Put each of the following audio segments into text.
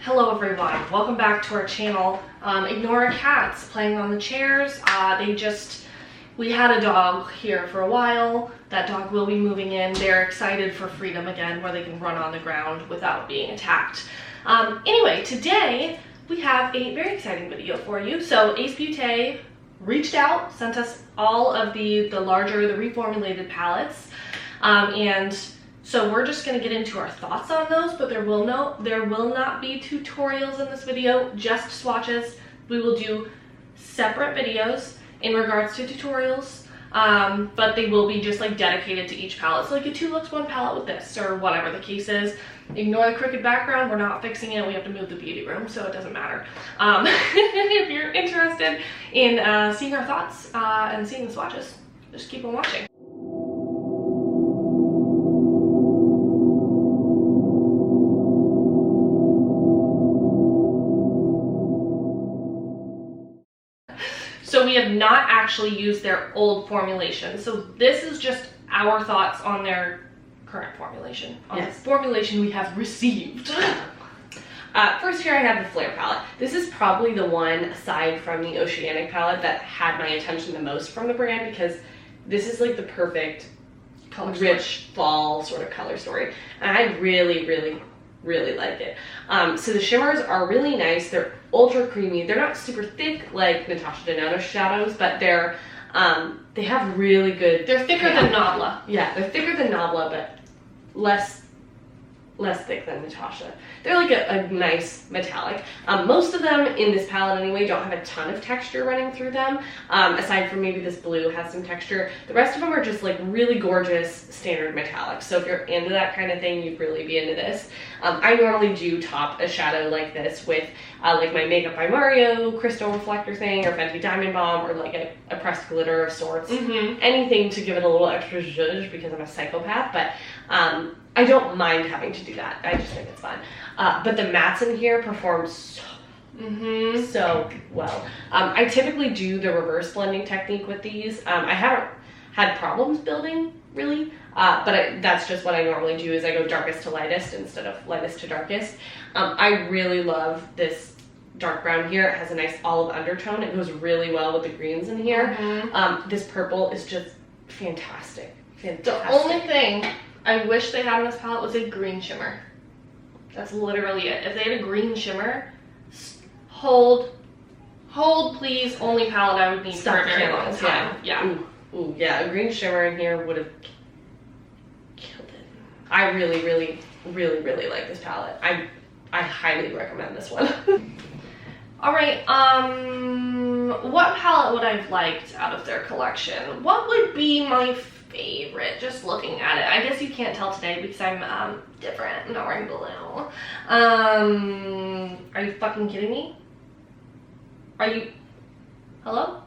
Hello everyone, welcome back to our channel. Ignore our cats playing on the chairs. We had a dog here for a while. That dog will be moving in. They're excited for freedom again, where they can run on the ground without being attacked. Anyway, today we have a very exciting video for you. So Ace Beauté reached out, sent us all of the reformulated palettes, and so we're just going to get into our thoughts on those, but there will not be tutorials in this video, just swatches. We will do separate videos in regards to tutorials, but they will be just like dedicated to each palette. So like a 2 looks 1 palette with this, or whatever the case is. Ignore the crooked background, we're not fixing it. We have to move the beauty room, so it doesn't matter. If you're interested in seeing our thoughts and seeing the swatches, just keep on watching. So we have not actually used their old formulation. So this is just our thoughts on their current formulation, on the formulation we have received. First here I have the Flare palette. This is probably the one, aside from the Oceanic palette, that had my attention the most from the brand, because this is like the perfect rich fall sort of color story. And I really like it. So the shimmers are really nice. They're ultra creamy. They're not super thick like Natasha Denona shadows, but they're they have really good. They're thicker than Nabla. Yeah, they're thicker than Nabla, but less thick than Natasha. They're like a nice metallic. Most of them in this palette anyway don't have a ton of texture running through them, aside from maybe this blue has some texture. The rest of them are just like really gorgeous standard metallics. So if you're into that kind of thing, you'd really be into this. I normally do top a shadow like this with like my Makeup by Mario crystal reflector thing, or Fenty Diamond Bomb, or like a pressed glitter of sorts. Anything to give it a little extra zhuzh, because I'm a psychopath, but I don't mind having to do that. I just think it's fun. But the mattes in here perform so well. I typically do the reverse blending technique with these. I haven't had problems building, really, but that's just what I normally do, is I go darkest to lightest instead of lightest to darkest. I really love this dark brown here. It has a nice olive undertone. It goes really well with the greens in here. This purple is just fantastic. The only thing I wish they had in this palette was a green shimmer. That's literally it. If they had a green shimmer, hold please, only palette I would need for a very long time. Yeah. Ooh, yeah, a green shimmer in here would have killed it. I really like this palette. I highly recommend this one. Alright, what palette would I have liked out of their collection? What would be my favorite, just looking at it? I guess you can't tell today because I'm different. I'm not wearing blue. Are you fucking kidding me? Are you hello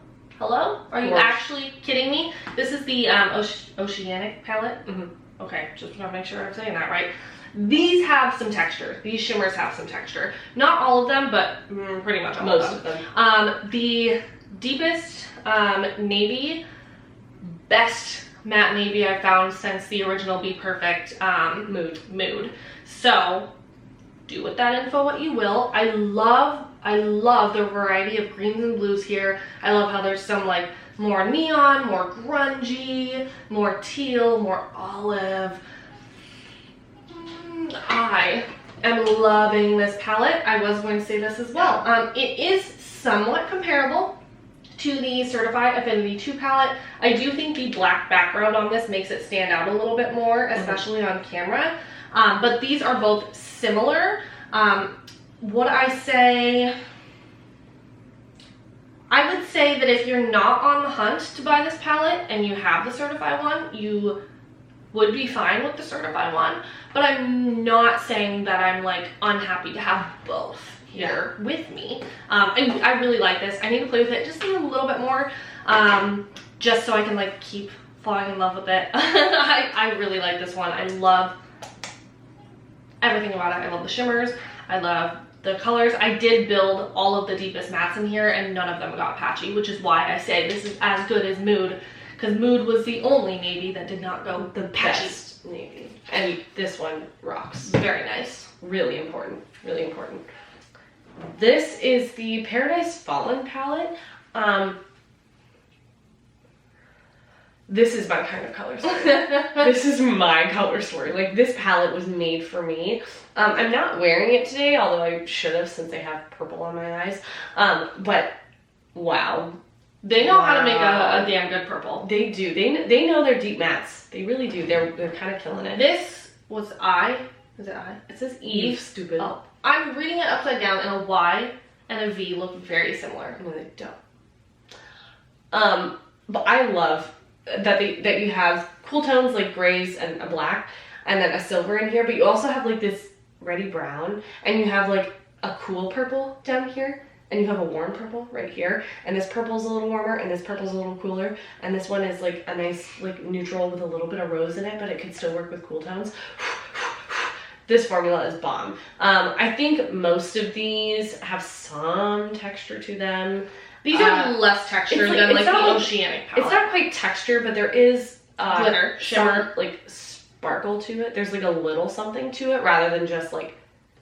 are you actually kidding me? This is the Oceanic palette. Okay, just want to make sure I'm saying that right. These have some texture. These shimmers have some texture. Not all of them, but pretty much all of them. The deepest navy, best matte navy I've found since the original Be Perfect mood. So do with that info what you will. I love the variety of greens and blues here. I love how there's some like more neon, more grungy, more teal, more olive. I am loving this palette. I was going to say this as well. It is somewhat comparable to the Certified Affinity 2 palette. I do think the black background on this makes it stand out a little bit more, especially on camera. But these are both similar. Would I say? I would say that if you're not on the hunt to buy this palette and you have the Certified one, you would be fine with the Certified one. But I'm not saying that I'm like unhappy to have both here with me. I really like this. I need to play with it just a little bit more, just so I can like keep falling in love with it. I really like this one. I love everything about it. I love the shimmers. I love the colors. I did build all of the deepest mattes in here, and none of them got patchy, which is why I say this is as good as Mood, because Mood was the only navy that did not go the patchy. Navy. And this one rocks. Very nice. Really important, really important. This is the Paradise Fallen palette. This is my kind of color story. This is my color story. Like, this palette was made for me. I'm not wearing it today, although I should have since I have purple on my eyes. But wow. They know how to make a damn good purple. They do. They know their deep mattes. They really do. They're kind of killing it. This was I. Is it I? It says Eve. Stupid. Oh, I'm reading it upside down, and a Y and a V look very similar. No, they don't. But I love that you have cool tones like grays and a black, and then a silver in here. But you also have like this reddy brown, and you have like a cool purple down here. And you have a warm purple right here, and this purple's a little warmer, and this purple's a little cooler, and this one is like a nice like neutral with a little bit of rose in it, but it could still work with cool tones. This formula is bomb. I think most of these have some texture to them. These are less texture than like the Oceanic palette. It's not quite texture, but there is glitter, shimmer, like sparkle to it. There's like a little something to it rather than just like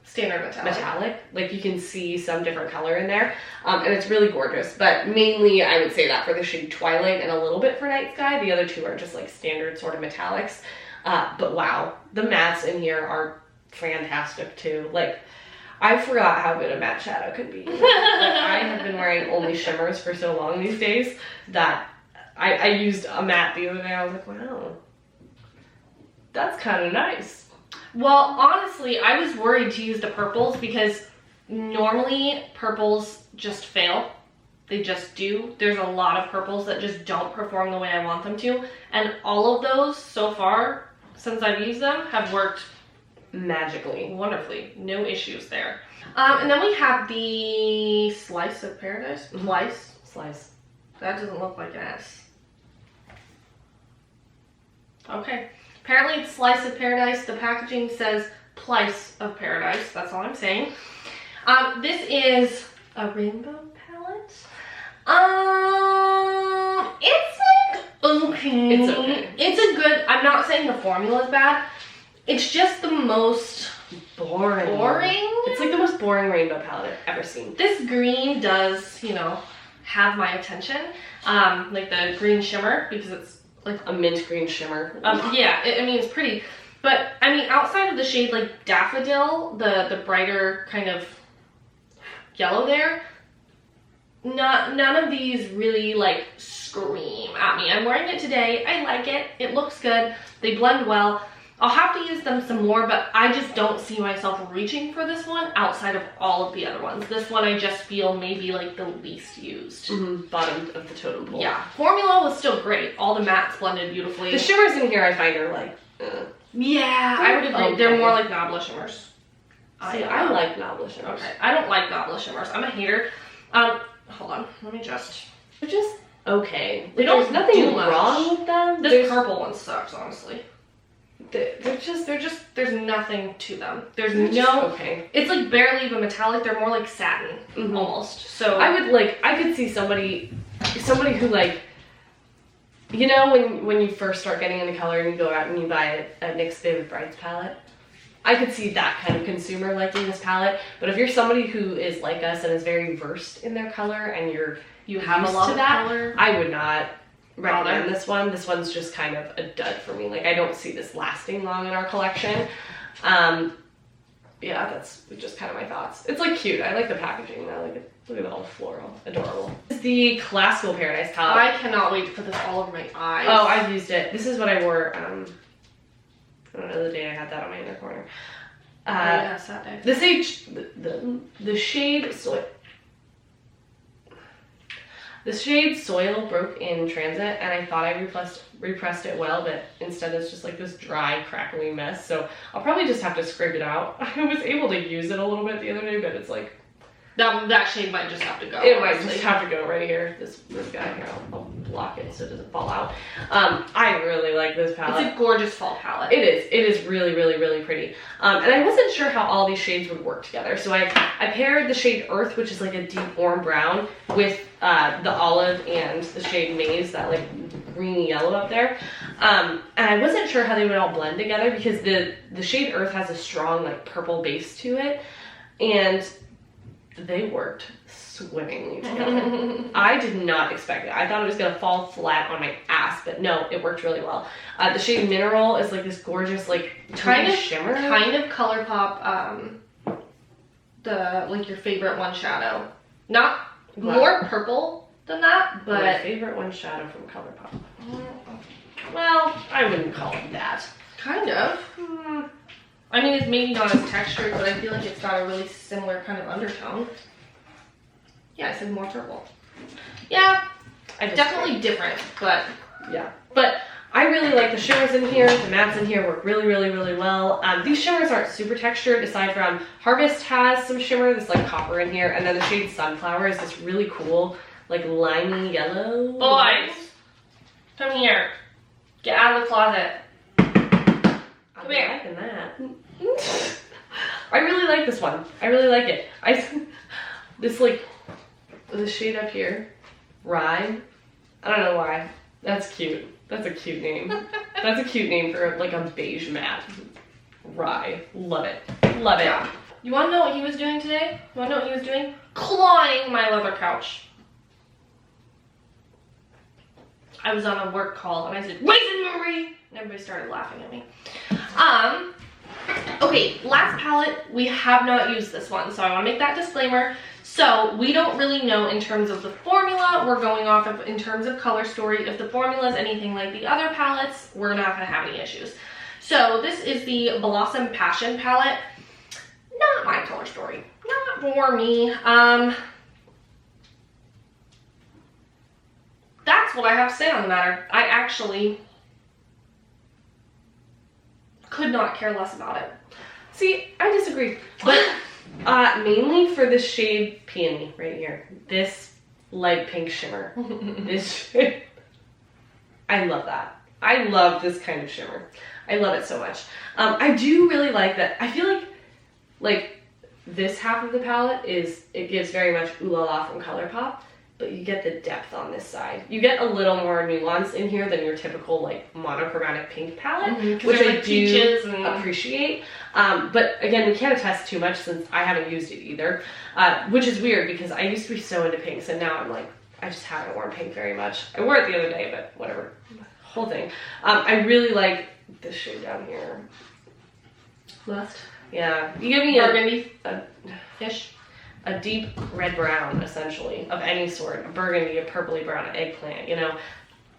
standard metallic. Like you can see some different color in there, and it's really gorgeous. But mainly I would say that for the shade Twilight and a little bit for Night Sky. The other two are just like standard sort of metallics. But wow, the mattes in here are fantastic too. Like, I forgot how good a matte shadow could be. Like, I have been wearing only shimmers for so long these days that I used a matte the other day. I was like, wow, that's kind of nice. Well, honestly, I was worried to use the purples because normally purples just fail. They just do. There's a lot of purples that just don't perform the way I want them to. And all of those so far, since I've used them, have worked magically. Wonderfully. No issues there. And then we have the Slice of Paradise. Slice. That doesn't look like an S. Okay. Apparently it's Slice of Paradise. The packaging says Plice of Paradise. That's all I'm saying. This is a rainbow palette. It's like okay. It's okay. It's a good. I'm not saying the formula is bad. It's just the most boring. It's like the most boring rainbow palette I've ever seen. This green does, you know, have my attention. Like the green shimmer, because it's like a mint green shimmer. Yeah, I mean, it's pretty. But, I mean, outside of the shade like Daffodil, the brighter kind of yellow there, none of these really, like, scream at me. I'm wearing it today. I like it. It looks good. They blend well. I'll have to use them some more, but I just don't see myself reaching for this one outside of all of the other ones. This one I just feel maybe like the least used. Bottom of the totem pole. Yeah. Formula was still great. All the mattes blended beautifully. The shimmers in here I find are like, yeah, I would agree. Okay. They're more like Nabla shimmers. See, I like Nabla shimmers. Okay, I don't like Nabla shimmers. I'm a hater. Hold on. Let me just... They're just okay. There's nothing wrong with them. This purple one sucks, honestly. They're just, there's nothing to them. There's no, okay. It's like barely even metallic. They're more like satin, almost. So I could see somebody who like, you know, when you first start getting into color and you go out and you buy a NYX Vivid Brights palette, I could see that kind of consumer liking this palette. But if you're somebody who is like us and is very versed in their color and you have a lot of color, I would not recommend this one. This one's just kind of a dud for me. Like, I don't see this lasting long in our collection. Yeah, that's just kind of my thoughts. It's like cute. I like the packaging though. Like, look at all the floral, adorable. This is the Classical Paradise palette. I cannot wait to put this all over my eyes. Oh, I've used it. This is what I wore. I don't know the day I had that on my inner corner. Yes, that day. The shade soil. The shade Soil broke in transit, and I thought I repressed it well, but instead it's just like this dry, crackly mess. So I'll probably just have to scrape it out. I was able to use it a little bit the other day, but it's like... That shade might just have to go. It might just have to go right here. This guy here, I'll block it so it doesn't fall out. I really like this palette. It's a gorgeous fall palette. It is. It is really, really, really pretty. And I wasn't sure how all these shades would work together. So I paired the shade Earth, which is like a deep warm brown, with the olive and the shade Maize, that like greeny yellow up there. And I wasn't sure how they would all blend together because the shade Earth has a strong like purple base to it, and they worked swimmingly together. I did not expect it. I thought it was gonna fall flat on my ass, but no, it worked really well. The shade Mineral is like this gorgeous like kind of shimmer, kind of ColourPop. The like your favorite one shadow, not more purple than that, but my favorite one shadow from ColourPop. Well, I wouldn't call it that. Kind of. I mean, it's maybe not as textured, but I feel like it's got a really similar kind of undertone. Yeah, I said more purple. Yeah, definitely different, but yeah. But I really like the shimmers in here. The mattes in here work really, really, really well. These shimmers aren't super textured, aside from Harvest has some shimmer, this like copper in here, and then the shade Sunflower is this really cool, like limey yellow. Boys, come here. Get out of the closet. I'm liking that. I really like this one. I really like it. This like, the shade up here, Rye. I don't know why. That's cute. That's a cute name. That's a cute name for like a beige matte. Rye. Love it. Love it. Yeah. You want to know what he was doing today? You want to know what he was doing? Clawing my leather couch. I was on a work call and I said, "Raisin Marie!" And everybody started laughing at me. Okay, last palette, we have not used this one, so I want to make that disclaimer. So we don't really know in terms of the formula. We're going off of in terms of color story. If the formula is anything like the other palettes, we're not going to have any issues. So this is the Blossom Passion palette. Not my color story. Not for me. That's what I have to say on the matter. I actually could not care less about it. See, I disagree. But mainly for this shade Peony right here. This light pink shimmer. This shade. I love that. I love this kind of shimmer. I love it so much. I do really like that. I feel like this half of the palette it gives very much Ooh La La from ColourPop, but you get the depth on this side. You get a little more nuance in here than your typical like monochromatic pink palette, which I do appreciate. But again, we can't attest too much since I haven't used it either, which is weird because I used to be so into pinks and now I'm like, I just haven't worn pink very much. I wore it the other day, but whatever. Whole thing. I really like this shade down here. Lust. Yeah. You give me burgundy-ish. A deep red brown, essentially, of any sort. A burgundy, a purpley brown, eggplant, you know.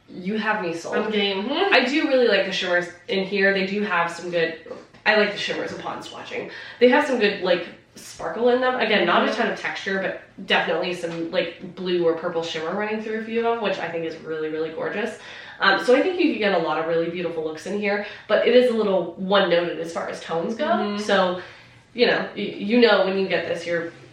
You have me sold. I'm game. I do really like the shimmers in here. They do have some good, I like the shimmers upon swatching. They have some good, like, sparkle in them. Again, not a ton of texture, but definitely some, like, blue or purple shimmer running through a few of them, which I think is really, really gorgeous. So I think you could get a lot of really beautiful looks in here, but it is a little one-noted as far as tones go. So, you know when you get this,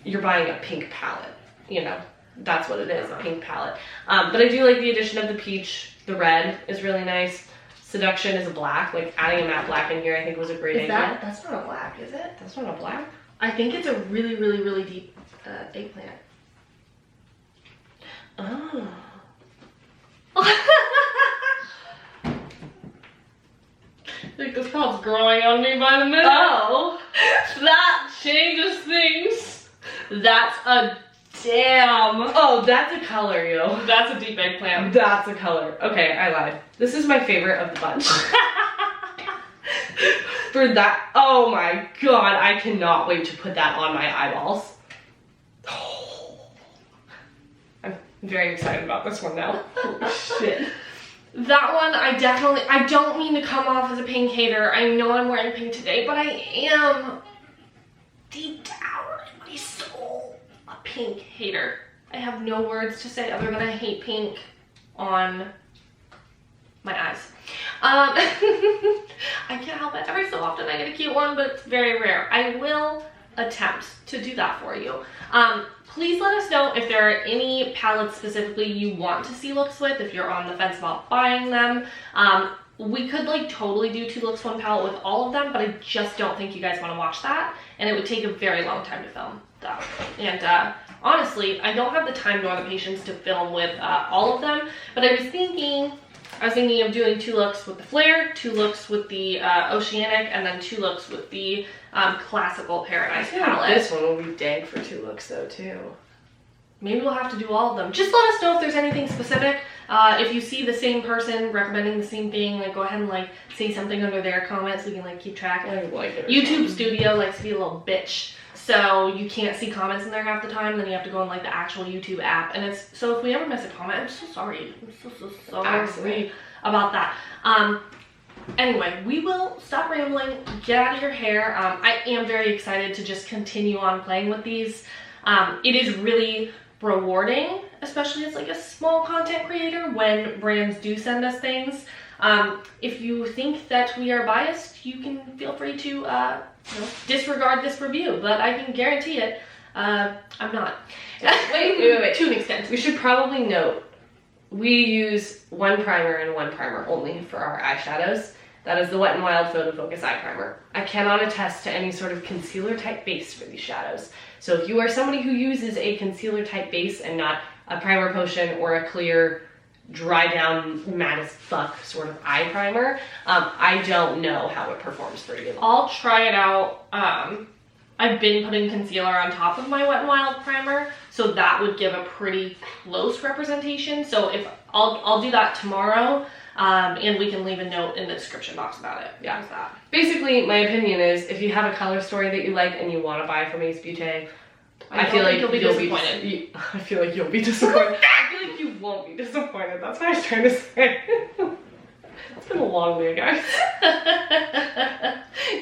you're buying a pink palette, you know, that's what it is, a pink palette. But I do like the addition of the peach. The red is really nice. Seduction is a black, like adding a matte black in here I think was a great idea. That's not a black, is it? That's not a black? I think it's a really, really, really deep eggplant. Oh. Like this palette's growing on me by the minute. Oh. That changes things. That's a damn. Oh, that's a color, yo. That's a deep eggplant. That's a color. Okay, I lied. This is my favorite of the bunch. For that, oh my god, I cannot wait to put that on my eyeballs. Oh. I'm very excited about this one now. Holy shit. That one, I don't mean to come off as a pink hater. I know I'm wearing pink today, but I am deep down in my soul a pink hater. I have no words to say other than I hate pink on my eyes. I can't help it. Every so often I get a cute one, but it's very rare. I will attempt to do that for you. Please let us know if there are any palettes specifically you want to see looks with, if you're on the fence about buying them. We could like totally do 2 looks 1 palette with all of them, but I just don't think you guys want to watch that, and it would take a very long time to film that. And honestly, I don't have the time nor the patience to film with all of them, but I was thinking I was thinking of doing 2 looks with the flare, 2 looks with the Oceanic, and then 2 looks with the classical Paradise palette. This one will be dank for 2 looks though too. Maybe we'll have to do all of them. Just let us know if there's anything specific. If you see the same person recommending the same thing, like go ahead and like say something under their comments so we can like keep track. I like it. YouTube Studio likes to be a little bitch, so you can't see comments in there half the time. Then you have to go in like the actual YouTube app, and it's so if we ever miss a comment, I'm so sorry. I'm so sorry about that. Anyway, we will stop rambling. Get out of your hair. I am very excited to just continue on playing with these. It is really rewarding, especially as like a small content creator, when brands do send us things. If you think that we are biased, you can feel free to disregard this review, but I can guarantee it, I'm not. Wait. To an extent. We should probably note, we use 1 primer and 1 primer only for our eyeshadows. That is the Wet n Wild Photo Focus Eye Primer. I cannot attest to any sort of concealer type base for these shadows. So if you are somebody who uses a concealer type base and not a primer potion or a clear, dry down, matte as fuck sort of eye primer, I don't know how it performs for you. I'll try it out. I've been putting concealer on top of my Wet n Wild primer, so that would give a pretty close representation. So if I'll do that tomorrow. And we can leave a note in the description box about it. Yeah. How's that? Basically, my opinion is if you have a color story that you like and you want to buy from Ace Beauté, I feel like you'll be disappointed. I feel like you'll be disappointed. I feel like you won't be disappointed. That's what I was trying to say. It's been a long day, guys.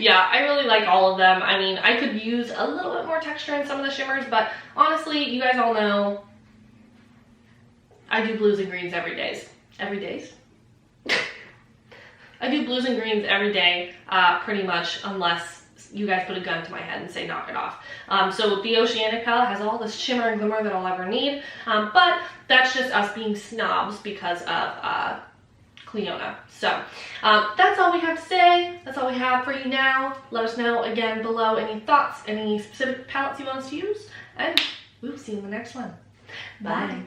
Yeah, I really like all of them. I mean, I could use a little bit more texture in some of the shimmers, but honestly, you guys all know I do blues and greens every day. I do blues and greens every day, pretty much, unless you guys put a gun to my head and say knock it off. So the Oceanic palette has all this shimmer and glimmer that I'll ever need, but that's just us being snobs because of Cleona. So that's all we have to say. That's all we have for you now. Let us know again below any thoughts, any specific palettes you want us to use, and we will see you in the next one. Bye.